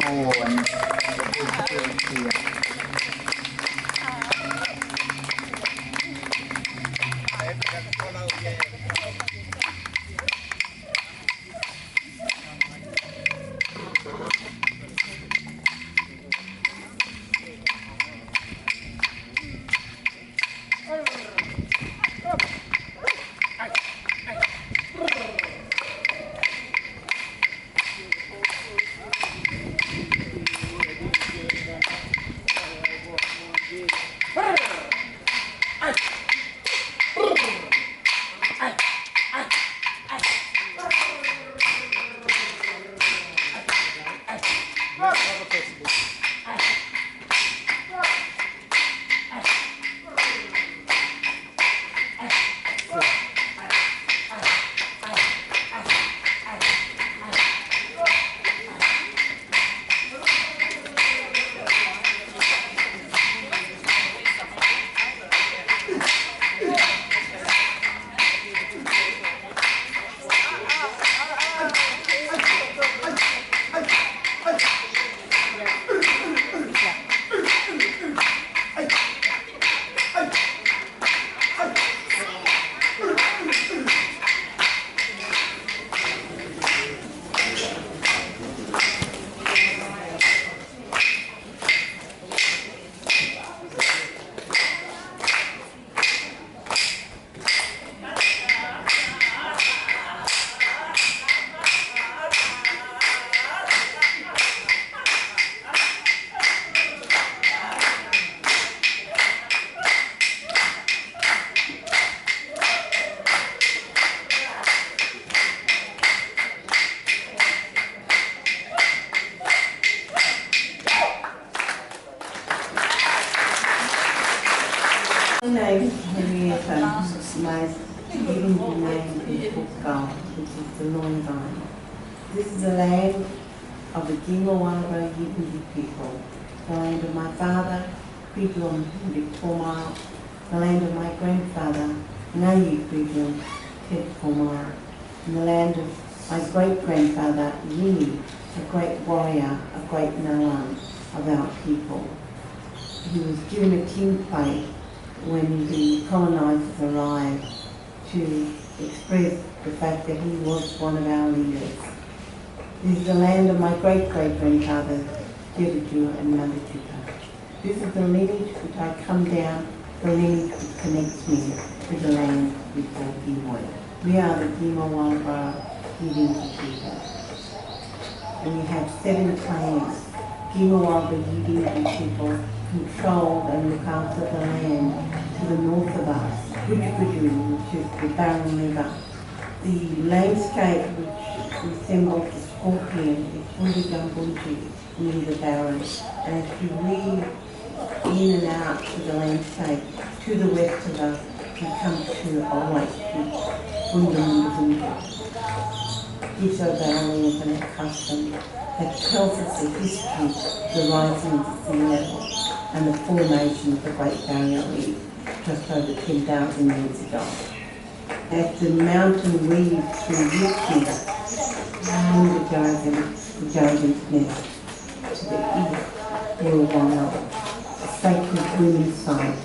My name is Henrietta. My Yidinji name is Bookgall, which is the Long Vine. This is the land of the GimuyWalubarraYidinji people, the land of my father, Pribulum Henrik Formile, the land of my grandfather, Ngayi Pribulum Ted Formile, and the land of my great-grandfather, Yini, a great warrior, a great Nalan of our people. He was given a tin plate when the colonisers arrived to express the fact that he was one of our leaders. This is the land of my great-great-grandfathers, Jebuju and Nabajuka. This is the lineage which I come down, the lineage which connects me to the land we call Gimuy. We are the GimuyWalubarraYidinji people. And we have 7 clans. GimuyWalubarraYidinji people control and look after the land to the north of us, which is the Barren River. The landscape which resembles the scorpion is Bunji near the Barren. And as you weave in and out to the landscape, to the west of us, we come to a white peak, Bunji. These are barriers and a custom that tells us the history, the rising of the sea level, and the formation of the Great Barrier Reef just over 10,000 years ago. As the mountain weaves through ridges and the Jargon's Nest to the east, Wurwala, a sacred women's site,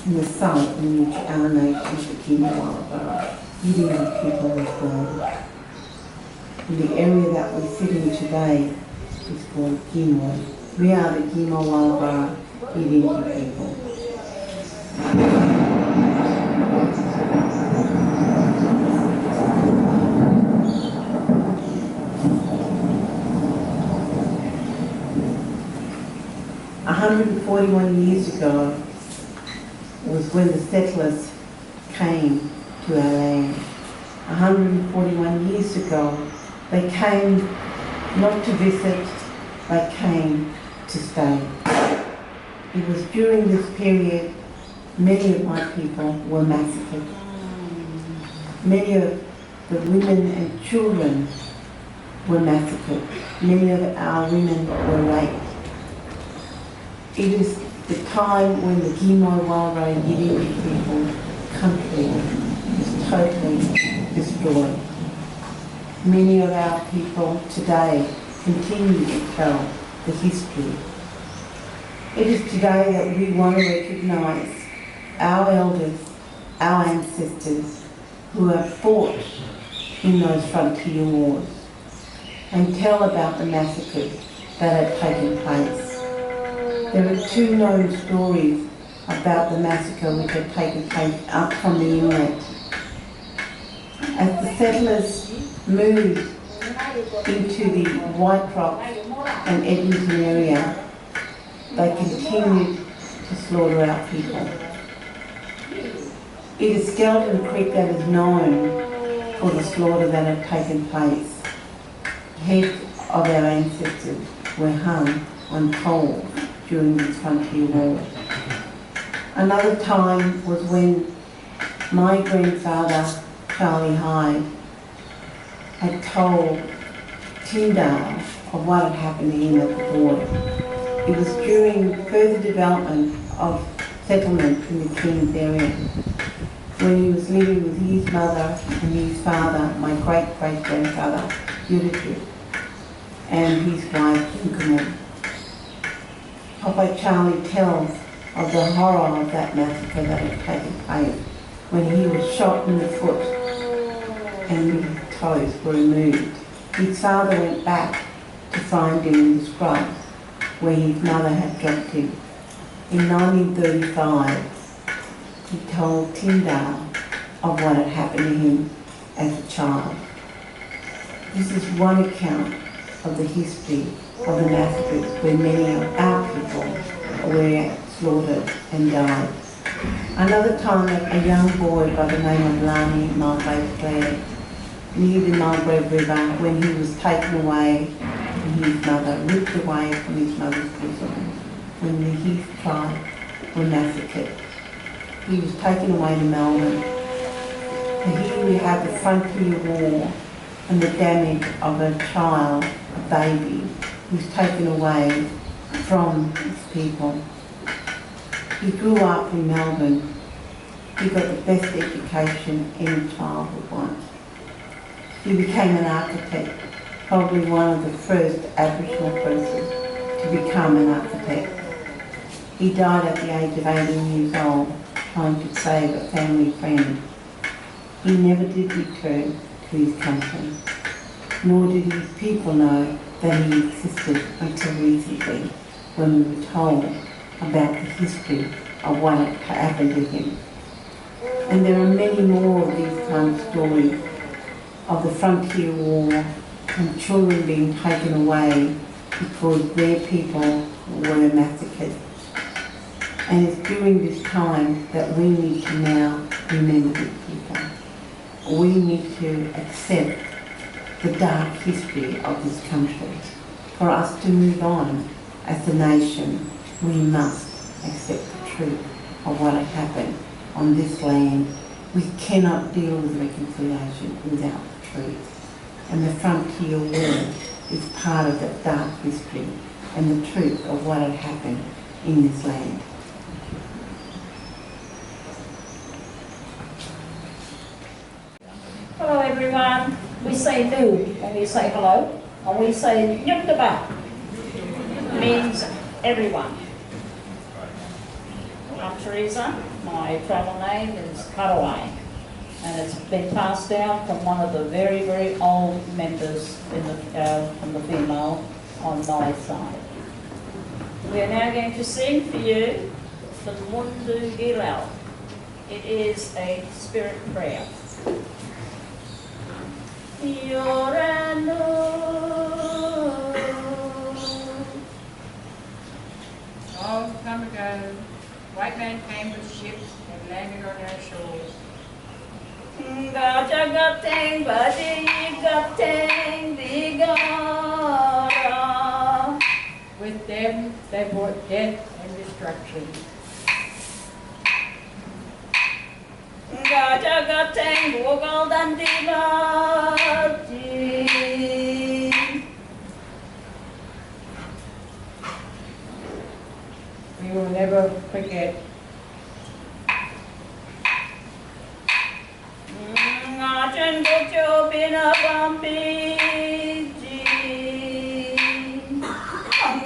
and the site in which our nation, the GimuyWalubarraYidinji people, was born. And the area that we sit in today is called Gimuy. We are the GimuyWalubarraYidinji people. A 141 years ago was when the settlers came to our land. 141 years ago, they came not to visit, they came to stay. It was during this period many of my people were massacred. Many of the women and children were massacred. Many of our women were raped. It is the time when the GimuyWalubarraYidinji people's country was totally destroyed. Many of our people today continue to tell the history. It is today that we want to recognise our elders, our ancestors who have fought in those frontier wars and tell about the massacres that have taken place. There are two known stories about the massacre which had taken place up from the inlet. As the settlers moved into the White Rock and Edmonton area, they continued to slaughter our people. It is Skeleton Creek that is known for the slaughter that had taken place. Heads of our ancestors were hung on poles during this frontier war. Another time was when my grandfather, Charlie Hyde, had told Tyndale of what had happened to him at the border. It was during further development of settlement in the King's area, when he was living with his mother and his father, my great-great-grandfather, Eutychus, and his wife, Incumal. Papa Charlie tells of the horror of that massacre that had taken place when he was shot in the foot and his toes were removed. His father went back to find him in the scrubs where his mother had dropped him. In 1935, he told Tyndale of what had happened to him as a child. This is one account of the history of the massacres where many of our people were slaughtered and died. Another time, a young boy by the name of Lani Mulgrave Clare, near the Mulgrave River, when he was taken away from his mother, ripped away from his mother's bosom, when the Heath tribe were massacred. He was taken away to Melbourne. And here we have the frontier war and the damage of a child, a baby, who's taken away from his people. He grew up in Melbourne. He got the best education any child would want. He became an architect, probably one of the first Aboriginal persons to become an architect. He died at the age of 18 years old, trying to save a family friend. He never did return to his country, nor did his people know that he existed until recently, when we were told about the history of what had happened to him. And there are many more of these kind of stories of the frontier war and children being taken away because their people were massacred. And it's during this time that we need to now remember these people. We need to accept the dark history of this country. For us to move on as a nation, we must accept the truth of what had happened on this land. We cannot deal with reconciliation without the truth. And the frontier war is part of that dark history and the truth of what had happened in this land. Hello everyone. We say do when we say hello, and we say nyukdaba, means everyone. I'm Teresa. My tribal name is Karawai, and it's been passed down from one of the very, very old members in from the female on my side. We are now going to sing for you the Mundu Gilal. It is a spirit prayer. Yoranu, long time ago, white man came with ships and landed on our shores. Gajagateng Badigateng Digara. With them, they brought death and destruction. Gajagateng Bogaldandilati. We will never forget. Ngachen Gocho Binabambiji.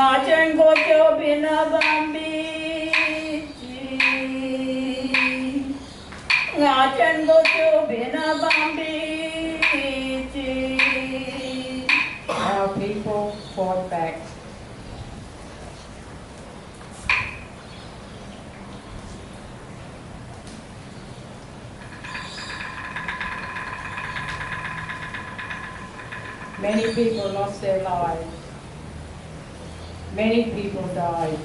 Ngachen gocho bina bambi Ngachen gocho bina bambi Our people fought back. Many people lost their lives. Many people died.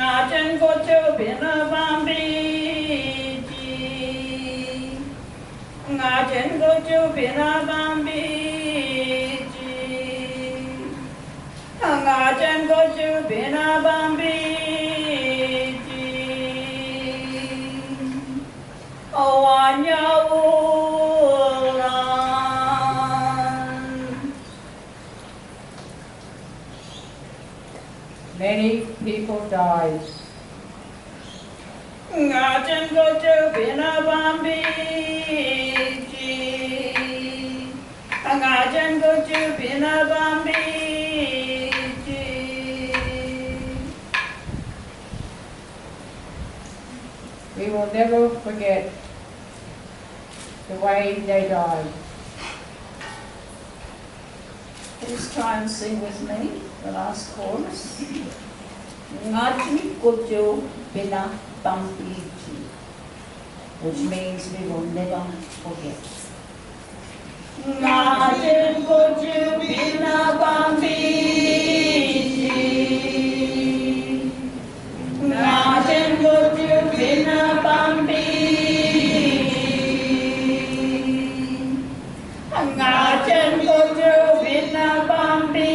Ngachen gocho bina bambi Ngachen gocho bina bambi Ngachen gocho bina bambi Owanya Many people died. Ngachen gocho bina bambi Ngachen gocho bina bambi We will never forget the way they died. Please try and sing with me the last chorus. Ngachen gocho bina bambi, which means we will never forget. Ngachen gocho bina bambi Ngachen gocho bina bambi Ngachen gocho bina bambi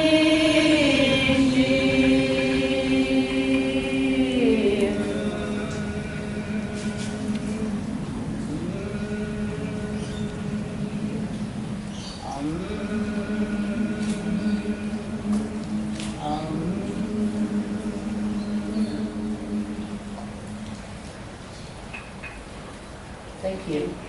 Thank you.